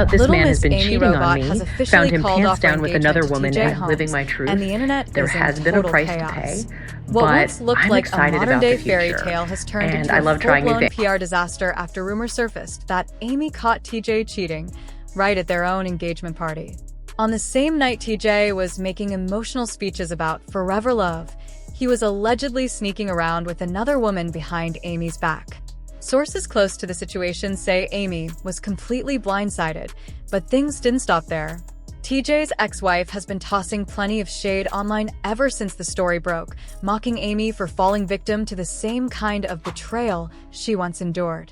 This Little man has Miss been Amy cheating on Robach me, has found officially him called pants off her down with engagement another to woman TJ and living Holmes, my truth. and the internet There is in has been a total price chaos. to pay, What but once looked I'm like a excited about modern-day the fairy future, tale has turned and into I a love trying new full-blown things. PR disaster after rumors surfaced that Amy caught TJ cheating right at their own engagement party. On the same night TJ was making emotional speeches about forever love, he was allegedly sneaking around with another woman behind Amy's back. Sources close to the situation say Amy was completely blindsided, but things didn't stop there. TJ's ex-wife has been tossing plenty of shade online ever since the story broke, mocking Amy for falling victim to the same kind of betrayal she once endured.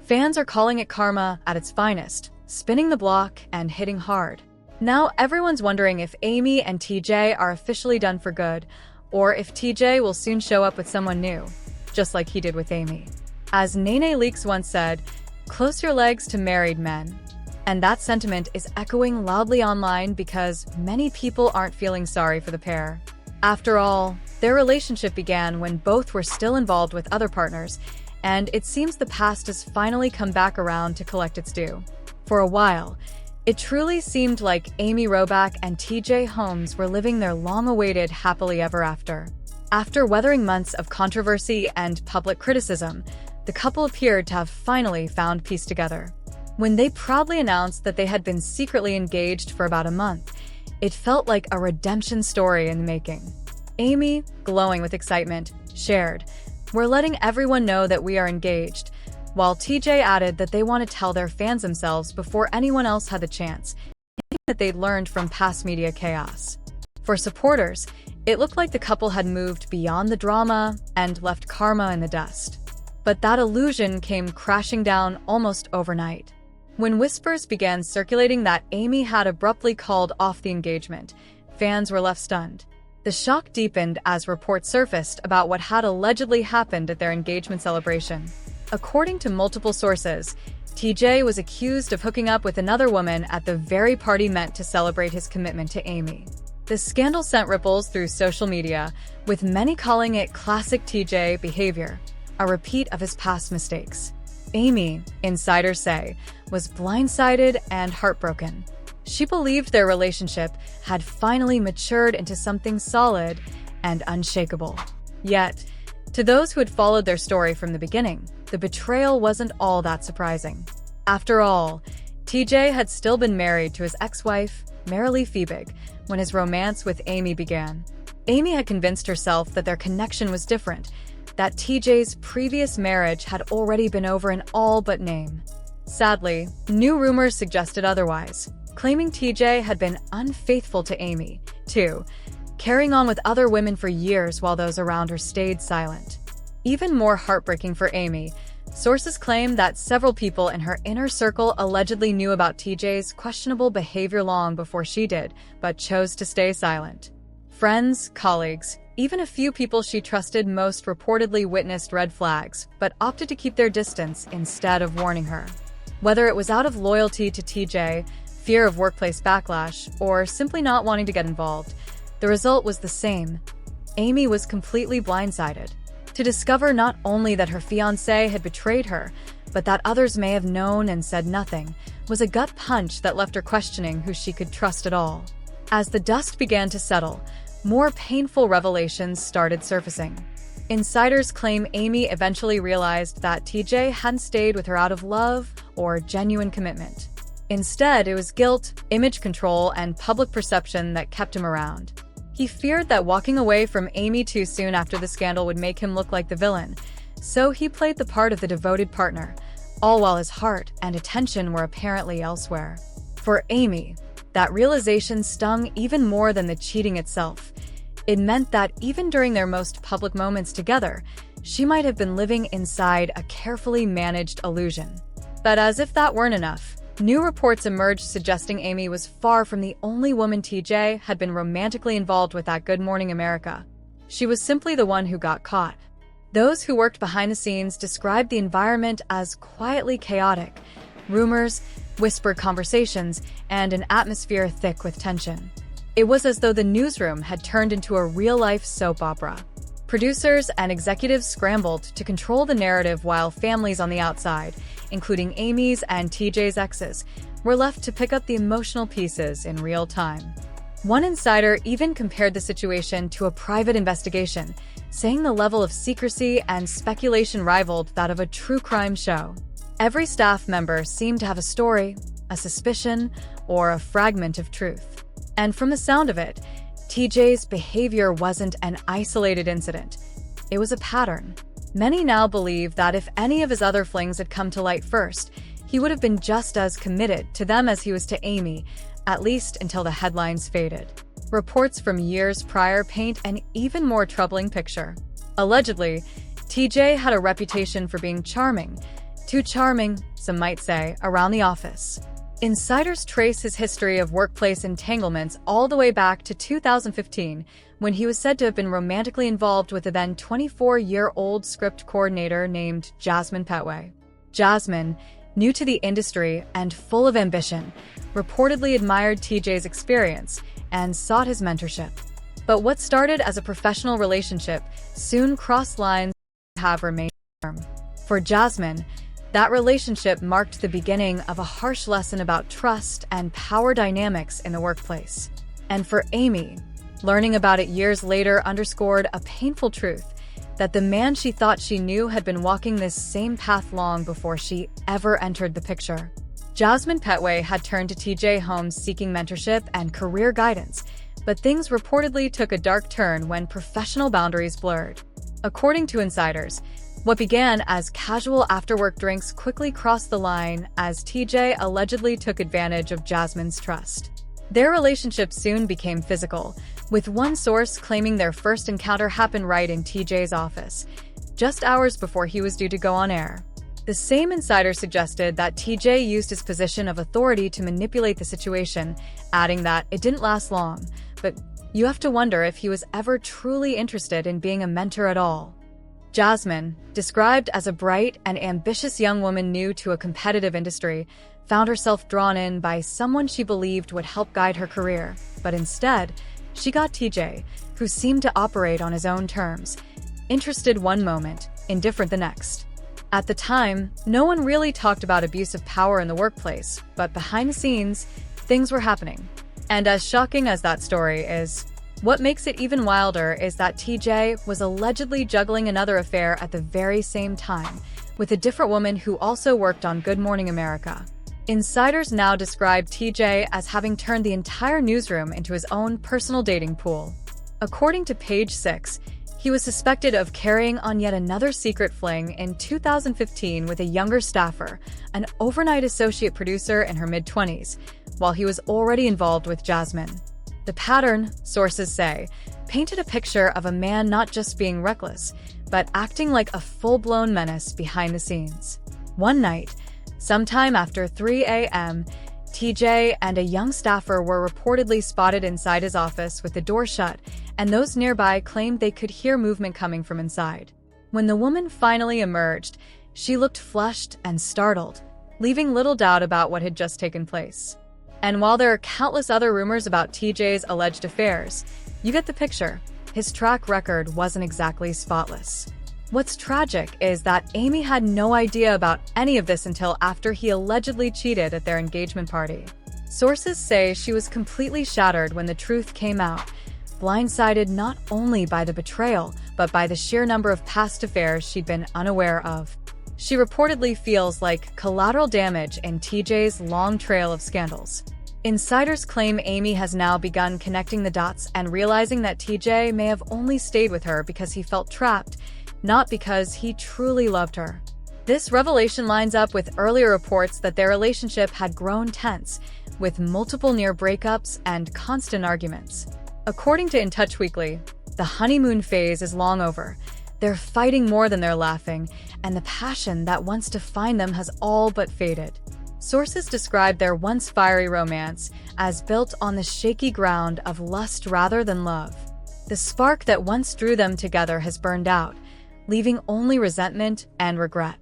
Fans are calling it karma at its finest, spinning the block and hitting hard. Now everyone's wondering if Amy and TJ are officially done for good, or if TJ will soon show up with someone new, just like he did with Amy. As Nene Leakes once said, "Close your legs to married men." And that sentiment is echoing loudly online because many people aren't feeling sorry for the pair. After all, their relationship began when both were still involved with other partners, and it seems the past has finally come back around to collect its due. For a while, it truly seemed like Amy Robach and TJ Holmes were living their long-awaited happily ever after. After weathering months of controversy and public criticism, the couple appeared to have finally found peace together. When they proudly announced that they had been secretly engaged for about a month, it felt like a redemption story in the making. Amy, glowing with excitement, shared, "We're letting everyone know that we are engaged," while TJ added that they want to tell their fans themselves before anyone else had the chance, that they'd learned from past media chaos. For supporters, it looked like the couple had moved beyond the drama and left karma in the dust. But that illusion came crashing down almost overnight. When whispers began circulating that Amy had abruptly called off the engagement, fans were left stunned. The shock deepened as reports surfaced about what had allegedly happened at their engagement celebration. According to multiple sources, TJ was accused of hooking up with another woman at the very party meant to celebrate his commitment to Amy. The scandal sent ripples through social media, with many calling it classic TJ behavior, a repeat of his past mistakes. Amy, insiders say, was blindsided and heartbroken. She believed their relationship had finally matured into something solid and unshakable. Yet, to those who had followed their story from the beginning, the betrayal wasn't all that surprising. After all, TJ had still been married to his ex-wife, Marilee Fiebig, when his romance with Amy began. Amy had convinced herself that their connection was different, that TJ's previous marriage had already been over in all but name. Sadly, new rumors suggested otherwise, claiming TJ had been unfaithful to Amy, too, carrying on with other women for years while those around her stayed silent. Even more heartbreaking for Amy, sources claim that several people in her inner circle allegedly knew about TJ's questionable behavior long before she did, but chose to stay silent. Friends, colleagues, even a few people she trusted most reportedly witnessed red flags, but opted to keep their distance instead of warning her. Whether it was out of loyalty to TJ, fear of workplace backlash, or simply not wanting to get involved, the result was the same. Amy was completely blindsided. To discover not only that her fiancé had betrayed her, but that others may have known and said nothing, was a gut punch that left her questioning who she could trust at all. As the dust began to settle, more painful revelations started surfacing. Insiders claim Amy eventually realized that TJ hadn't stayed with her out of love or genuine commitment. Instead, it was guilt, image control, and public perception that kept him around. He feared that walking away from Amy too soon after the scandal would make him look like the villain, so he played the part of the devoted partner, all while his heart and attention were apparently elsewhere. For Amy, that realization stung even more than the cheating itself. It meant that even during their most public moments together, she might have been living inside a carefully managed illusion. But as if that weren't enough, new reports emerged suggesting Amy was far from the only woman TJ had been romantically involved with at Good Morning America. She was simply the one who got caught. Those who worked behind the scenes described the environment as quietly chaotic. Rumors, whispered conversations, and an atmosphere thick with tension. It was as though the newsroom had turned into a real-life soap opera. Producers and executives scrambled to control the narrative while families on the outside, including Amy's and TJ's exes, were left to pick up the emotional pieces in real time. One insider even compared the situation to a private investigation, saying the level of secrecy and speculation rivaled that of a true crime show. Every staff member seemed to have a story, a suspicion, or a fragment of truth. And from the sound of it, TJ's behavior wasn't an isolated incident. It was a pattern. Many now believe that if any of his other flings had come to light first, he would have been just as committed to them as he was to Amy, at least until the headlines faded. Reports from years prior paint an even more troubling picture. Allegedly, TJ had a reputation for being charming, too charming, some might say, around the office. Insiders trace his history of workplace entanglements all the way back to 2015, when he was said to have been romantically involved with a then 24-year-old script coordinator named Jasmine Petway. Jasmine, new to the industry and full of ambition, reportedly admired TJ's experience and sought his mentorship. But what started as a professional relationship soon crossed lines that have remained firm. For Jasmine, that relationship marked the beginning of a harsh lesson about trust and power dynamics in the workplace. And for Amy, learning about it years later underscored a painful truth that the man she thought she knew had been walking this same path long before she ever entered the picture. Jasmine Petway had turned to TJ Holmes seeking mentorship and career guidance, but things reportedly took a dark turn when professional boundaries blurred. According to insiders, what began as casual after-work drinks quickly crossed the line as TJ allegedly took advantage of Jasmine's trust. Their relationship soon became physical, with one source claiming their first encounter happened right in TJ's office, just hours before he was due to go on air. The same insider suggested that TJ used his position of authority to manipulate the situation, adding that it didn't last long, but you have to wonder if he was ever truly interested in being a mentor at all. Jasmine, described as a bright and ambitious young woman new to a competitive industry, found herself drawn in by someone she believed would help guide her career, but instead, she got TJ, who seemed to operate on his own terms, interested one moment, indifferent the next. At the time, no one really talked about abuse of power in the workplace, but behind the scenes, things were happening. And as shocking as that story is, what makes it even wilder is that TJ was allegedly juggling another affair at the very same time, with a different woman who also worked on Good Morning America. Insiders now describe TJ as having turned the entire newsroom into his own personal dating pool. According to Page 6, he was suspected of carrying on yet another secret fling in 2015 with a younger staffer, an overnight associate producer in her mid-20s, while he was already involved with Jasmine. The pattern, sources say, painted a picture of a man not just being reckless, but acting like a full-blown menace behind the scenes. One night, sometime after 3 a.m., TJ and a young staffer were reportedly spotted inside his office with the door shut, and those nearby claimed they could hear movement coming from inside. When the woman finally emerged, she looked flushed and startled, leaving little doubt about what had just taken place. And while there are countless other rumors about TJ's alleged affairs, you get the picture. His track record wasn't exactly spotless. What's tragic is that Amy had no idea about any of this until after he allegedly cheated at their engagement party. Sources say she was completely shattered when the truth came out, blindsided not only by the betrayal, but by the sheer number of past affairs she'd been unaware of. She reportedly feels like collateral damage in TJ's long trail of scandals. Insiders claim Amy has now begun connecting the dots and realizing that TJ may have only stayed with her because he felt trapped, not because he truly loved her. This revelation lines up with earlier reports that their relationship had grown tense, with multiple near breakups and constant arguments. According to In Touch Weekly, the honeymoon phase is long over. They're fighting more than they're laughing, and the passion that once defined them has all but faded. Sources describe their once fiery romance as built on the shaky ground of lust rather than love. The spark that once drew them together has burned out, leaving only resentment and regret.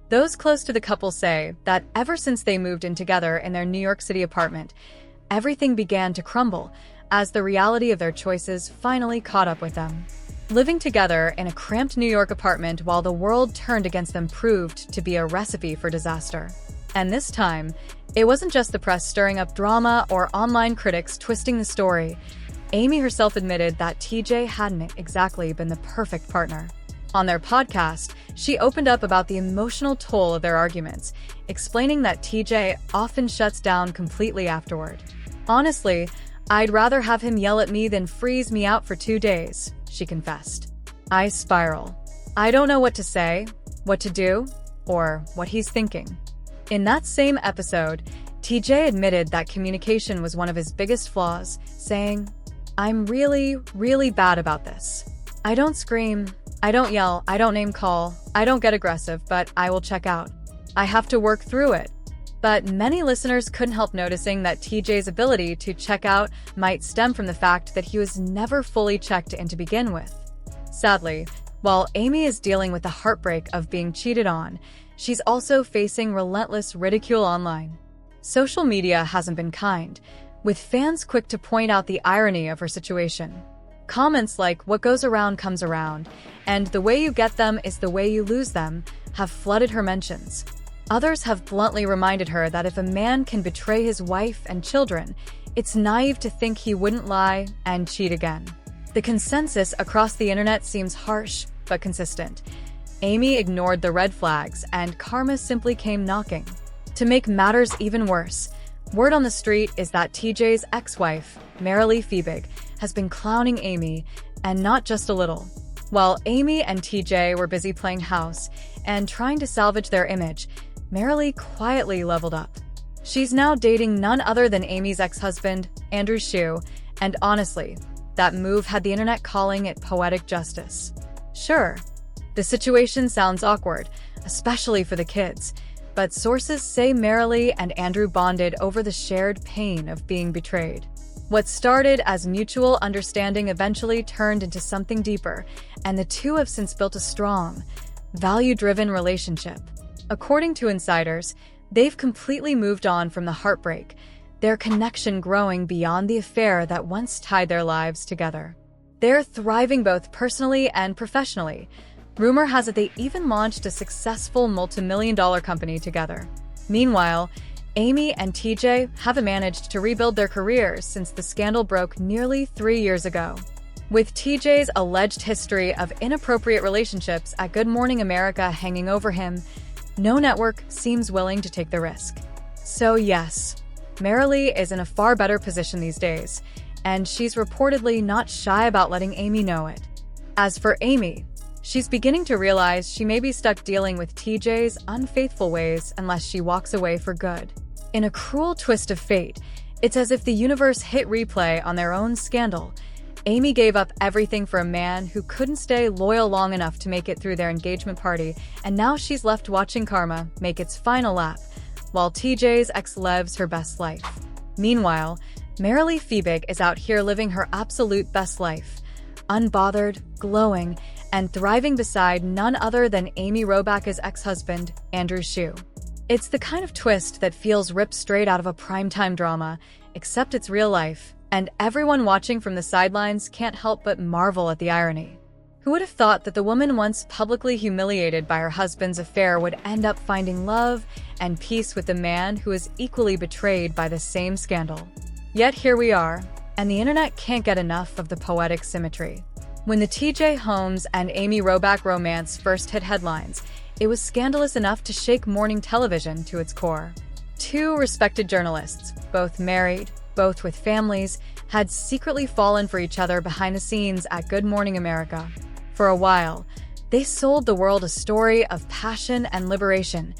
Those close to the couple say that ever since they moved in together in their New York City apartment, everything began to crumble as the reality of their choices finally caught up with them. Living together in a cramped New York apartment while the world turned against them proved to be a recipe for disaster. And this time, It wasn't just the press stirring up drama or online critics twisting the story. Amy herself admitted that TJ hadn't exactly been the perfect partner. On their podcast, she opened up about the emotional toll of their arguments, explaining that TJ often shuts down completely afterward. "Honestly, I'd rather have him yell at me than freeze me out for 2 days," she confessed. "I spiral. I don't know what to say, what to do, or what he's thinking." In that same episode, TJ admitted that communication was one of his biggest flaws, saying, "I'm really, really bad about this. I don't scream, I don't yell, I don't name call, I don't get aggressive, but I will check out. I have to work through it." But many listeners couldn't help noticing that TJ's ability to check out might stem from the fact that he was never fully checked in to begin with. Sadly, while Amy is dealing with the heartbreak of being cheated on, she's also facing relentless ridicule online. Social media hasn't been kind, with fans quick to point out the irony of her situation. Comments like "what goes around comes around" and "the way you get them is the way you lose them" have flooded her mentions. Others have bluntly reminded her that if a man can betray his wife and children, it's naive to think he wouldn't lie and cheat again. The consensus across the internet seems harsh but consistent. Amy ignored the red flags, and karma simply came knocking. To make matters even worse, word on the street is that TJ's ex-wife, Marilee Fiebig, has been clowning Amy, and not just a little. While Amy and TJ were busy playing house and trying to salvage their image, Marilee quietly leveled up. She's now dating none other than Amy's ex-husband, Andrew Shue, and honestly, that move had the internet calling it poetic justice. Sure, the situation sounds awkward, especially for the kids, but sources say Marilee and Andrew bonded over the shared pain of being betrayed. What started as mutual understanding eventually turned into something deeper, and the two have since built a strong, value-driven relationship. According to insiders, they've completely moved on from the heartbreak, their connection growing beyond the affair that once tied their lives together. They're thriving both personally and professionally. Rumor has it they even launched a successful multi-million-dollar company together. Meanwhile, Amy and TJ haven't managed to rebuild their careers since the scandal broke nearly 3 years ago. With TJ's alleged history of inappropriate relationships at Good Morning America hanging over him, no network seems willing to take the risk. So yes, Marilee is in a far better position these days, and she's reportedly not shy about letting Amy know it. As for Amy, she's beginning to realize she may be stuck dealing with TJ's unfaithful ways unless she walks away for good. In a cruel twist of fate, it's as if the universe hit replay on their own scandal. Amy gave up everything for a man who couldn't stay loyal long enough to make it through their engagement party, and now she's left watching karma make its final lap, while TJ's ex lives her best life. Meanwhile, Marilee Fiebig is out here living her absolute best life, unbothered, glowing, and thriving beside none other than Amy Robach's ex-husband, Andrew Shue. It's the kind of twist that feels ripped straight out of a primetime drama, except it's real life, and everyone watching from the sidelines can't help but marvel at the irony. Who would have thought that the woman once publicly humiliated by her husband's affair would end up finding love and peace with the man who is equally betrayed by the same scandal? Yet here we are, and the internet can't get enough of the poetic symmetry. When the TJ Holmes and Amy Robach romance first hit headlines, it was scandalous enough to shake morning television to its core. Two respected journalists, both married, both with families, had secretly fallen for each other behind the scenes at Good Morning America. For a while, they sold the world a story of passion and liberation,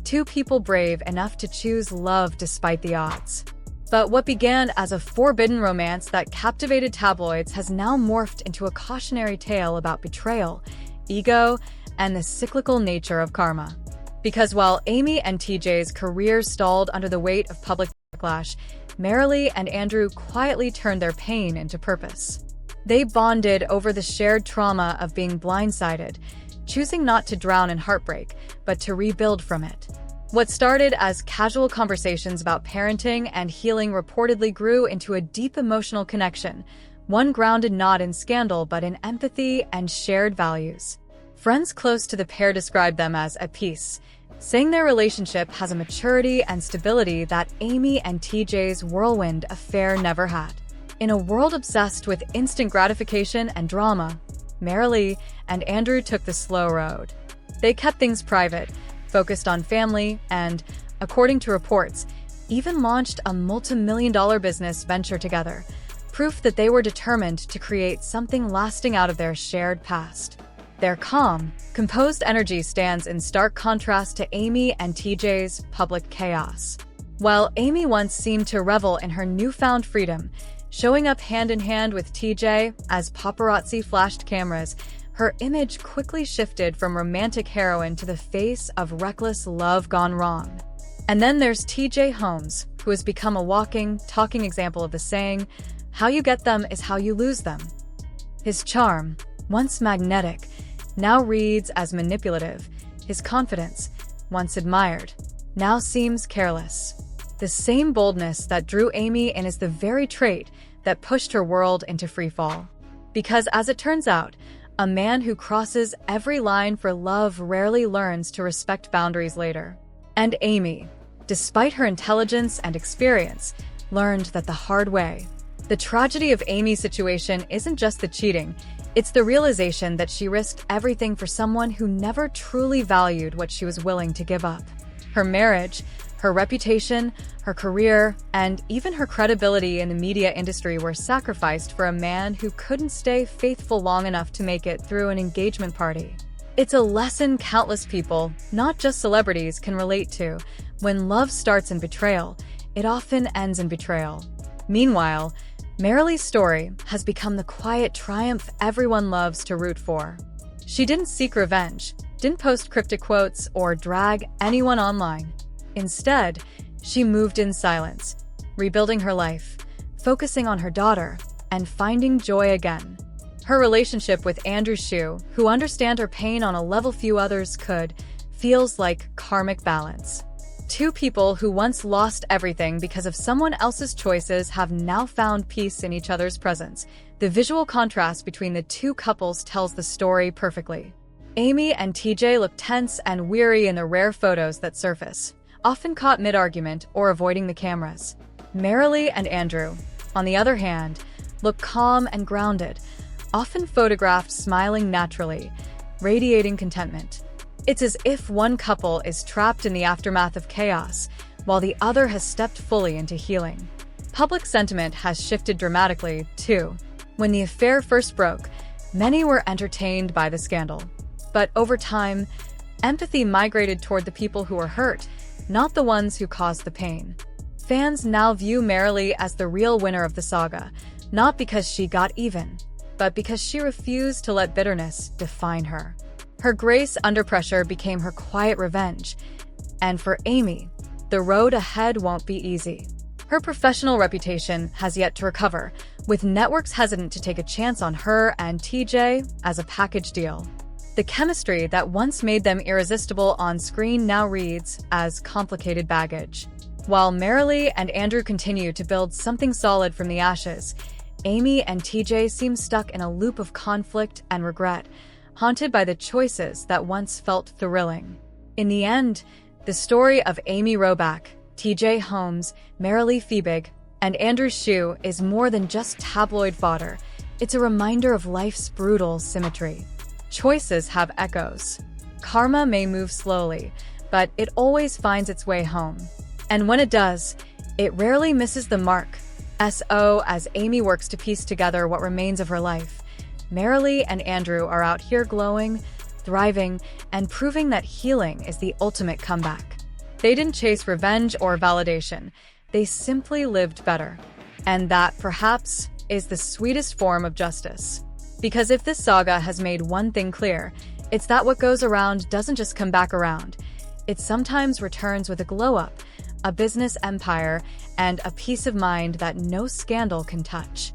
two people brave enough to choose love despite the odds. But what began as a forbidden romance that captivated tabloids has now morphed into a cautionary tale about betrayal, ego, and the cyclical nature of karma. Because while Amy and TJ's careers stalled under the weight of public backlash, Marilee and Andrew quietly turned their pain into purpose. They bonded over the shared trauma of being blindsided, choosing not to drown in heartbreak, but to rebuild from it. What started as casual conversations about parenting and healing reportedly grew into a deep emotional connection, one grounded not in scandal but in empathy and shared values. Friends close to the pair described them as at peace, saying their relationship has a maturity and stability that Amy and TJ's whirlwind affair never had. In a world obsessed with instant gratification and drama, Marilee and Andrew took the slow road. They kept things private, focused on family, and, according to reports, even launched a multi-million-dollar business venture together, proof that they were determined to create something lasting out of their shared past. Their calm, composed energy stands in stark contrast to Amy and TJ's public chaos. While Amy once seemed to revel in her newfound freedom, showing up hand-in-hand with TJ as paparazzi flashed cameras, her image quickly shifted from romantic heroine to the face of reckless love gone wrong. And then there's TJ Holmes, who has become a walking, talking example of the saying, "How you get them is how you lose them." His charm, once magnetic, now reads as manipulative. His confidence, once admired, now seems careless. The same boldness that drew Amy in is the very trait that pushed her world into freefall. Because, as it turns out, a man who crosses every line for love rarely learns to respect boundaries later. And Amy, despite her intelligence and experience, learned that the hard way. The tragedy of Amy's situation isn't just the cheating, it's the realization that she risked everything for someone who never truly valued what she was willing to give up. Her marriage, her reputation, her career, and even her credibility in the media industry were sacrificed for a man who couldn't stay faithful long enough to make it through an engagement party. It's a lesson countless people, not just celebrities, can relate to. When love starts in betrayal, it often ends in betrayal. Meanwhile, Marilee's story has become the quiet triumph everyone loves to root for. She didn't seek revenge, didn't post cryptic quotes, or drag anyone online. Instead, she moved in silence, rebuilding her life, focusing on her daughter, and finding joy again. Her relationship with Andrew Shue, who understands her pain on a level few others could, feels like karmic balance. Two people who once lost everything because of someone else's choices have now found peace in each other's presence. The visual contrast between the two couples tells the story perfectly. Amy and TJ look tense and weary in the rare photos that surface, often caught mid-argument or avoiding the cameras. Marilee and Andrew, on the other hand, look calm and grounded, often photographed smiling naturally, radiating contentment. It's as if one couple is trapped in the aftermath of chaos, while the other has stepped fully into healing. Public sentiment has shifted dramatically, too. When the affair first broke, many were entertained by the scandal. But over time, empathy migrated toward the people who were hurt, not the ones who caused the pain. Fans now view Marilee as the real winner of the saga, not because she got even, but because she refused to let bitterness define her. Her grace under pressure became her quiet revenge. And for Amy, the road ahead won't be easy. Her professional reputation has yet to recover, with networks hesitant to take a chance on her and TJ as a package deal. The chemistry that once made them irresistible on screen now reads as complicated baggage. While Marilee and Andrew continue to build something solid from the ashes, Amy and TJ seem stuck in a loop of conflict and regret, haunted by the choices that once felt thrilling. In the end, the story of Amy Robach, TJ Holmes, Marilee Fiebig, and Andrew Shue is more than just tabloid fodder. It's a reminder of life's brutal symmetry. Choices have echoes. Karma may move slowly, but it always finds its way home. And when it does, it rarely misses the mark. As Amy works to piece together what remains of her life, Marilee and Andrew are out here glowing, thriving, and proving that healing is the ultimate comeback. They didn't chase revenge or validation. They simply lived better. And that, perhaps, is the sweetest form of justice. Because if this saga has made one thing clear, it's that what goes around doesn't just come back around. It sometimes returns with a glow-up, a business empire, and a peace of mind that no scandal can touch.